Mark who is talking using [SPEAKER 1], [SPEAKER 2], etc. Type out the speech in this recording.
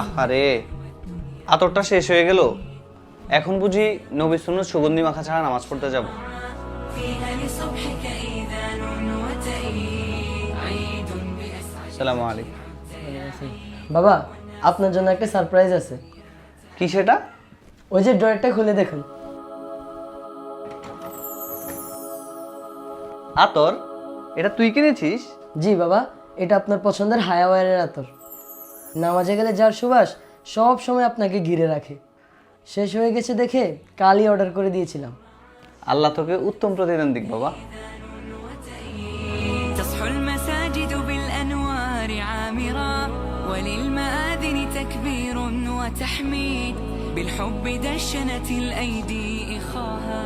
[SPEAKER 1] আহারে, আতরটা শেষ হয়ে গেল। এখন বুঝি নবী সুন্নাত সুগন্ধি মাখা ছাড়া নামাজ পড়তে যাব? আসসালামু আলাইকুম।
[SPEAKER 2] বাবা, আপনার জন্য একটা সারপ্রাইজ আছে।
[SPEAKER 1] কি সেটা?
[SPEAKER 2] ওই যে ড্রয়ারটা খুলে দেখুন।
[SPEAKER 1] আতর? এটা তুই কিনেছিস?
[SPEAKER 2] জি বাবা, এটা আপনার পছন্দের হায়াওয়ারের আতর। নামাজে গেলে যার সুবাস সব সময় আপনাকে ঘিরে রাখে। শেষ হয়ে গেছে দেখে কালই অর্ডার করে দিয়েছিলাম।
[SPEAKER 1] আল্লাহ তোকে উত্তম প্রতিদান দিক বাবা।
[SPEAKER 3] تصحو المساجد بالأنوار عامرة وللمآذن تكبير وتحميد بالحب دشنت الأيدي إخاها